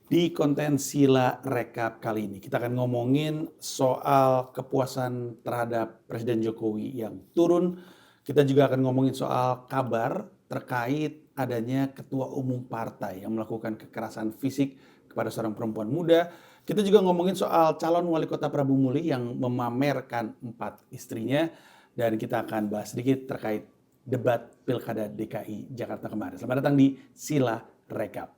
Di konten Sila Rekap kali ini, kita akan ngomongin soal kepuasan terhadap Presiden Jokowi yang turun. Kita juga akan ngomongin soal kabar terkait adanya ketua umum partai yang melakukan kekerasan fisik kepada seorang perempuan muda. Kita juga ngomongin soal calon wali kota Prabu Muli yang memamerkan 4 istrinya. Dan kita akan bahas sedikit terkait debat Pilkada DKI Jakarta kemarin. Selamat datang di Sila Rekap.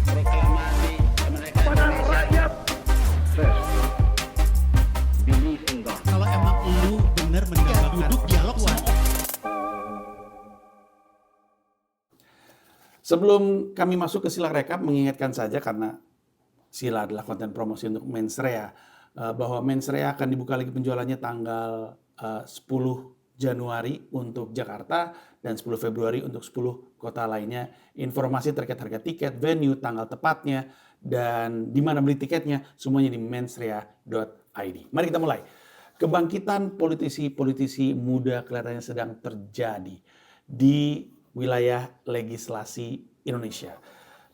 Proklamasi kemerdekaan Indonesia. Believe in God. Kalau emang lu bener mendengarkan duduk dialog sama Sebelum kami masuk ke Sila Rekap, mengingatkan saja karena Sila adalah konten promosi untuk Mensrea, bahwa Mensrea akan dibuka lagi penjualannya tanggal 10 Januari untuk Jakarta dan 10 Februari untuk 10 kota lainnya. Informasi terkait harga tiket, venue, tanggal tepatnya, dan di mana beli tiketnya, semuanya di mensrea.id. Mari kita mulai. Kebangkitan politisi-politisi muda kelihatannya sedang terjadi di wilayah legislasi Indonesia.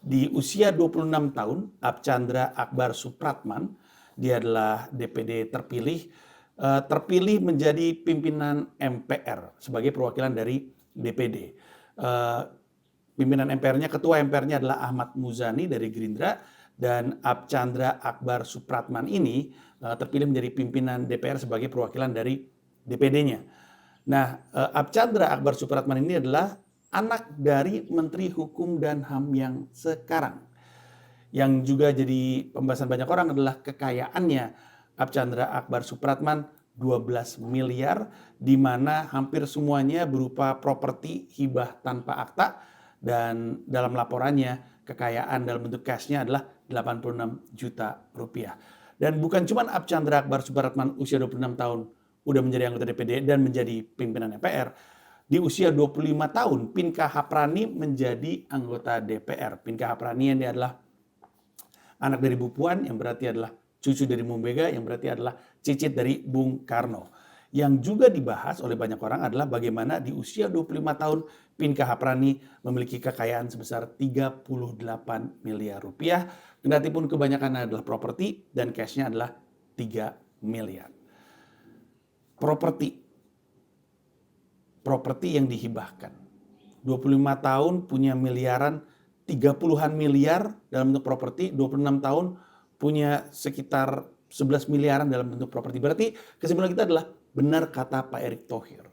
Di usia 26 tahun, Archandra Akbar Supratman, dia adalah DPD terpilih menjadi pimpinan MPR sebagai perwakilan dari DPD. Pimpinan MPR-nya, ketua MPR-nya adalah Ahmad Muzani dari Gerindra, dan Archandra Akbar Supratman ini terpilih menjadi pimpinan DPR sebagai perwakilan dari DPD-nya. Nah, Archandra Akbar Supratman ini adalah anak dari Menteri Hukum dan HAM yang sekarang. Yang juga jadi pembahasan banyak orang adalah kekayaannya Archandra Akbar Supratman 12 miliar, di mana hampir semuanya berupa properti hibah tanpa akta, dan dalam laporannya kekayaan dalam bentuk cashnya adalah 86 juta rupiah. Dan bukan cuma Archandra Akbar Supratman usia 26 tahun udah menjadi anggota DPD dan menjadi pimpinan MPR. Di usia 25 tahun, Pinka Haprani menjadi anggota DPR. Pinka Haprani ini adalah anak dari Bu Puan, yang berarti adalah cucu dari Bung Mega, yang berarti adalah cicit dari Bung Karno. Yang juga dibahas oleh banyak orang adalah bagaimana di usia 25 tahun, Pinka Haprani memiliki kekayaan sebesar 38 miliar rupiah. Kendati pun kebanyakan adalah properti dan cashnya adalah 3 miliar. Properti yang dihibahkan. 25 tahun punya miliaran, 30-an miliar dalam bentuk properti, 26 tahun punya sekitar 11 miliaran dalam bentuk properti. Berarti kesimpulan kita adalah benar kata Pak Erick Thohir.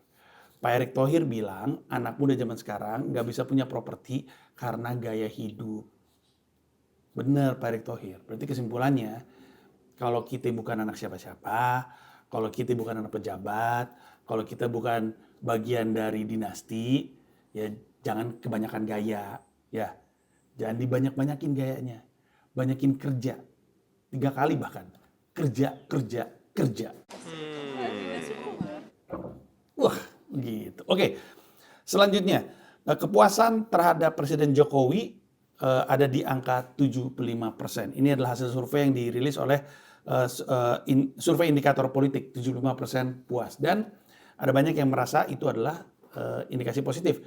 Pak Erick Thohir bilang anak muda zaman sekarang nggak bisa punya properti karena gaya hidup. Benar Pak Erick Thohir. Berarti kesimpulannya, kalau kita bukan anak siapa-siapa, kalau kita bukan anak pejabat, kalau kita bukan bagian dari dinasti, ya jangan kebanyakan gaya, ya jangan dibanyak-banyakin gayanya, banyakin kerja, 3 kali bahkan, kerja. Wah, gitu. Oke, selanjutnya kepuasan terhadap Presiden Jokowi ada di angka 75%. Ini adalah hasil survei yang dirilis oleh survei indikator politik, 75% puas. Dan ada banyak yang merasa itu adalah indikasi positif.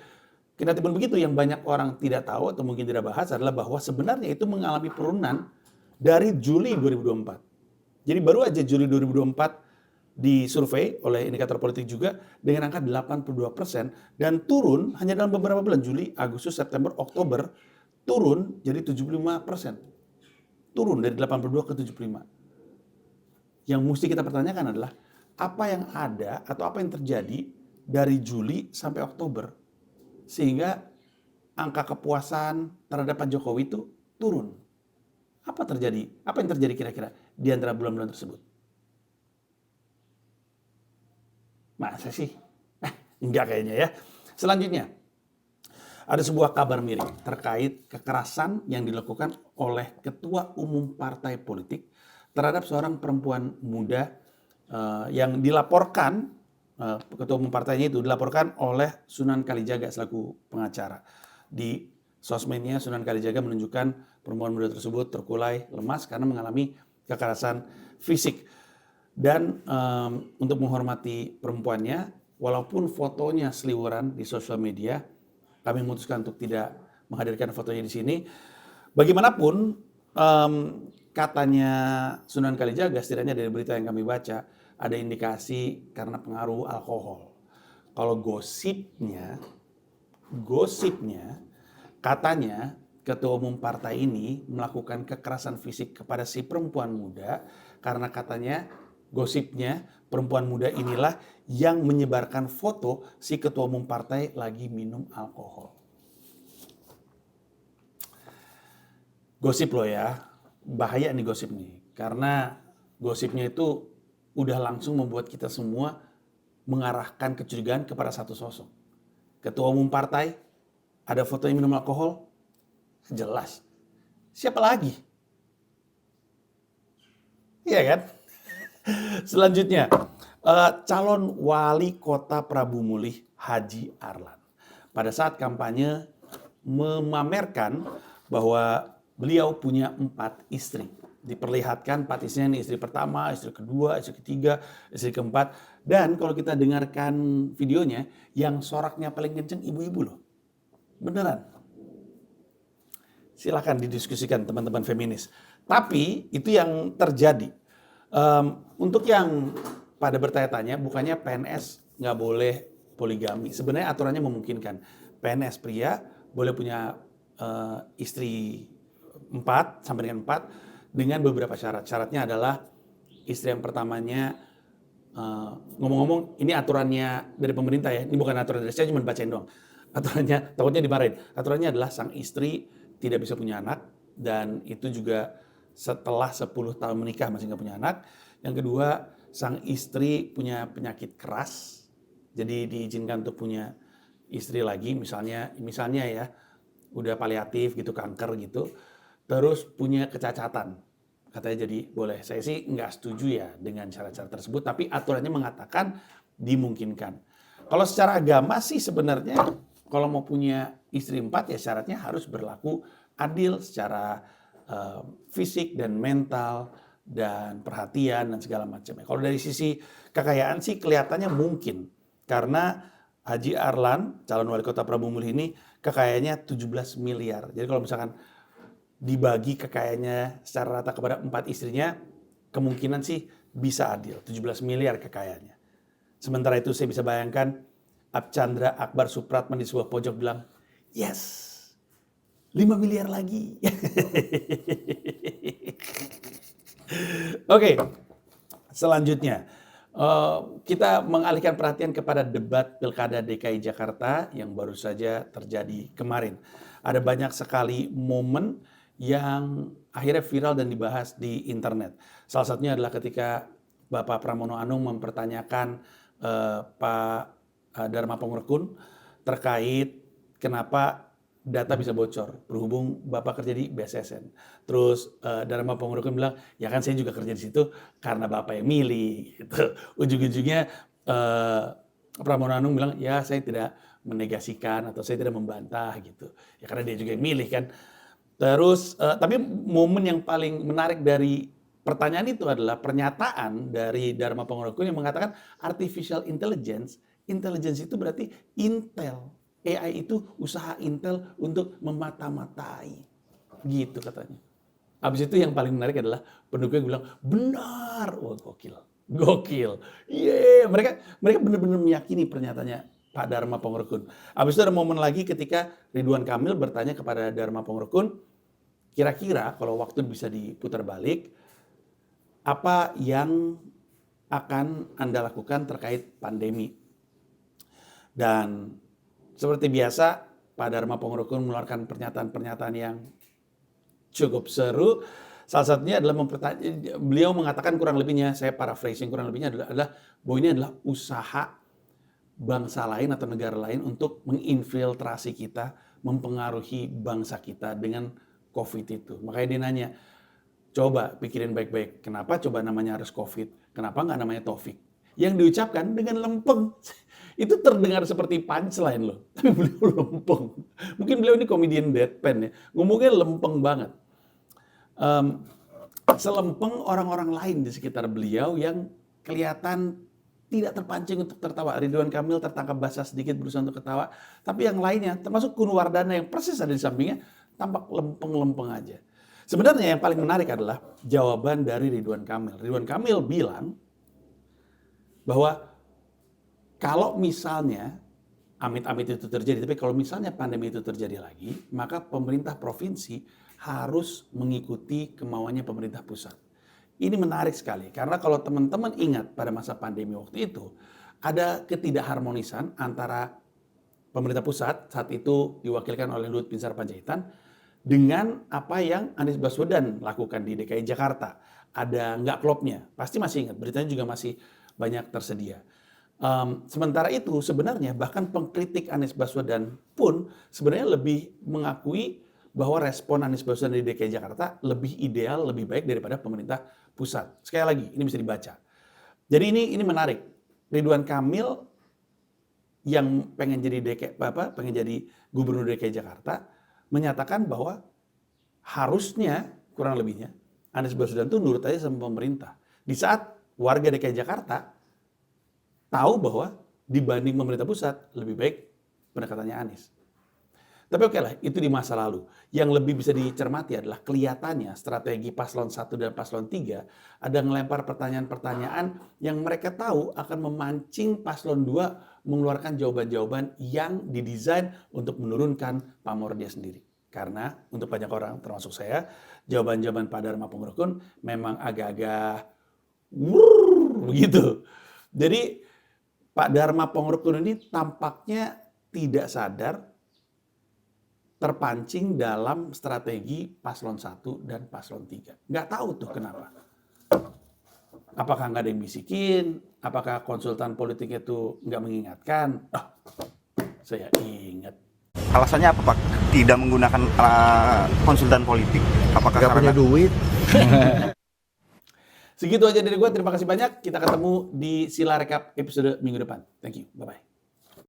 Kendati pun begitu, yang banyak orang tidak tahu atau mungkin tidak bahas adalah bahwa sebenarnya itu mengalami penurunan dari Juli 2024. Jadi baru aja Juli 2024 disurvei oleh indikator politik juga dengan angka 82% dan turun hanya dalam beberapa bulan, Juli, Agustus, September, Oktober, turun jadi 75%. Turun dari 82 ke 75. Yang mesti kita pertanyakan adalah apa yang ada atau apa yang terjadi dari Juli sampai Oktober sehingga angka kepuasan terhadap Pak Jokowi itu turun. Apa terjadi? Apa yang terjadi kira-kira di antara bulan-bulan tersebut? Masa sih? Enggak kayaknya ya. Selanjutnya, ada sebuah kabar miring terkait kekerasan yang dilakukan oleh Ketua Umum Partai Politik terhadap seorang perempuan muda yang dilaporkan, Ketua Umum partainya itu dilaporkan oleh Sunan Kalijaga selaku pengacara. Di sosmednya Sunan Kalijaga menunjukkan perempuan muda tersebut terkulai lemas karena mengalami kekerasan fisik. Dan untuk menghormati perempuannya, walaupun fotonya seliweran di sosial media, kami memutuskan untuk tidak menghadirkan fotonya di sini. Bagaimanapun, katanya Sunan Kalijaga, setidaknya dari berita yang kami baca, ada indikasi karena pengaruh alkohol. Kalau gosipnya, katanya Ketua Umum partai ini melakukan kekerasan fisik kepada si perempuan muda karena katanya gosipnya perempuan muda inilah yang menyebarkan foto si Ketua Umum partai lagi minum alkohol. Gosip loh ya, bahaya nih gosip nih. Karena gosipnya itu udah langsung membuat kita semua mengarahkan kecurigaan kepada satu sosok. Ketua Umum partai, ada foto yang minum alkohol? Jelas. Siapa lagi? Iya kan? Selanjutnya, calon wali kota Prabu Mulih Haji Arlan. Pada saat kampanye memamerkan bahwa beliau punya 4 istri. Diperlihatkan 4 istrinya, ini istri pertama, istri kedua, istri ketiga, istri keempat. Dan kalau kita dengarkan videonya, yang soraknya paling kenceng ibu-ibu loh. Beneran. Silakan didiskusikan teman-teman feminis. Tapi itu yang terjadi. Untuk yang pada bertanya-tanya, bukannya PNS nggak boleh poligami. Sebenarnya aturannya memungkinkan. PNS pria boleh punya istri 4 sampai dengan 4 dengan beberapa syarat. Syaratnya adalah istri yang pertamanya, ngomong-ngomong ini aturannya dari pemerintah ya, ini bukan aturan dari saya, cuma bacain doang. Aturannya, takutnya dimarahin. Aturannya adalah sang istri tidak bisa punya anak dan itu juga setelah 10 tahun menikah masih nggak punya anak. Yang kedua, sang istri punya penyakit keras, jadi diizinkan untuk punya istri lagi, misalnya ya, udah paliatif gitu, kanker gitu, terus punya kecacatan, katanya jadi boleh. Saya sih nggak setuju ya dengan syarat-syarat tersebut, tapi aturannya mengatakan dimungkinkan. Kalau secara agama sih sebenarnya, kalau mau punya istri 4 ya syaratnya harus berlaku adil secara fisik dan mental dan perhatian dan segala macamnya. Kalau dari sisi kekayaan sih kelihatannya mungkin karena Haji Arlan, calon wali kota Prabu Mulih ini kekayaannya 17 miliar. Jadi kalau misalkan dibagi kekayaannya secara rata kepada 4 istrinya, kemungkinan sih bisa adil, 17 miliar kekayaannya. Sementara itu saya bisa bayangkan Archandra Akbar Supratman di sebuah pojok bilang, yes, 5 miliar lagi. Oke, selanjutnya kita mengalihkan perhatian kepada debat Pilkada DKI Jakarta yang baru saja terjadi kemarin. Ada banyak sekali momen yang akhirnya viral dan dibahas di internet. Salah satunya adalah ketika Bapak Pramono Anung mempertanyakan Pak Dharma Panguragun terkait kenapa data bisa bocor berhubung Bapak kerja di BSSN. Terus Dharma Panguragun bilang, ya kan saya juga kerja di situ karena Bapak yang milih. Gitu. Ujung-ujungnya Pramono Anung bilang, ya saya tidak menegasikan atau saya tidak membantah gitu. Ya karena dia juga yang milih kan. Terus tapi momen yang paling menarik dari pertanyaan itu adalah pernyataan dari Dharma Panguragun yang mengatakan artificial intelligence itu berarti Intel. AI itu usaha Intel untuk memata-matai. Gitu katanya. Habis itu yang paling menarik adalah pendukung yang bilang, benar. Wah, gokil. Gokil. Mereka benar-benar meyakini pernyataannya Pak Dharma Pongrekun. Habis itu ada momen lagi ketika Ridwan Kamil bertanya kepada Dharma Pongrekun, kira-kira kalau waktu bisa diputar balik, apa yang akan Anda lakukan terkait pandemi? Dan seperti biasa, Pak Dharma Pongrekun mengeluarkan pernyataan-pernyataan yang cukup seru. Salah satunya adalah beliau mengatakan kurang lebihnya, saya paraphrasing kurang lebihnya adalah bahwa ini adalah usaha bangsa lain atau negara lain untuk menginfiltrasi kita, mempengaruhi bangsa kita dengan COVID itu. Makanya dia nanya, coba pikirin baik-baik, kenapa coba namanya harus COVID? Kenapa nggak namanya Taufik? Yang diucapkan dengan lempeng. Itu terdengar seperti punchline loh, tapi beliau lempeng. Mungkin beliau ini komedian deadpan ya, ngomongnya lempeng banget. Selempeng orang-orang lain di sekitar beliau yang kelihatan tidak terpancing untuk tertawa. Ridwan Kamil tertangkap basah sedikit berusaha untuk ketawa, tapi yang lainnya, termasuk Kun Wardana yang persis ada di sampingnya, tampak lempeng-lempeng aja. Sebenarnya yang paling menarik adalah jawaban dari Ridwan Kamil. Ridwan Kamil bilang bahwa kalau misalnya amit-amit itu terjadi, tapi kalau misalnya pandemi itu terjadi lagi, maka pemerintah provinsi harus mengikuti kemauannya pemerintah pusat. Ini menarik sekali, karena kalau teman-teman ingat pada masa pandemi waktu itu, ada ketidakharmonisan antara pemerintah pusat, saat itu diwakilkan oleh Luhut Binsar Panjaitan, dengan apa yang Anies Baswedan lakukan di DKI Jakarta. Ada nggak klopnya, pasti masih ingat, beritanya juga masih banyak tersedia. Sementara itu sebenarnya bahkan pengkritik Anies Baswedan pun sebenarnya lebih mengakui bahwa respon Anies Baswedan di DKI Jakarta lebih ideal, lebih baik daripada pemerintah pusat. Sekali lagi, ini bisa dibaca. Jadi ini menarik. Ridwan Kamil yang pengen jadi gubernur DKI Jakarta menyatakan bahwa harusnya kurang lebihnya Anies Baswedan itu nurut aja sama pemerintah. Di saat warga DKI Jakarta tahu bahwa dibanding pemerintah pusat lebih baik pendekatannya Anies. Tapi oke lah, itu di masa lalu. Yang lebih bisa dicermati adalah kelihatannya strategi paslon 1 dan paslon 3 ada ngelempar pertanyaan-pertanyaan yang mereka tahu akan memancing paslon 2 mengeluarkan jawaban-jawaban yang didesain untuk menurunkan pamor dia sendiri. Karena untuk banyak orang, termasuk saya, jawaban-jawaban Pak Dharma Pongrekun memang agak-agak begitu. Jadi Pak Dharma Pongrekun ini tampaknya tidak sadar terpancing dalam strategi paslon 1 dan paslon 3. Nggak tahu tuh kenapa. Apakah nggak ada yang bisikin? Apakah konsultan politiknya tuh nggak mengingatkan? Saya ingat. Alasannya apa Pak? Tidak menggunakan konsultan politik? Apakah nggak punya duit? Segitu aja dari gue. Terima kasih banyak. Kita ketemu di Sila Rekap episode minggu depan. Thank you. Bye-bye.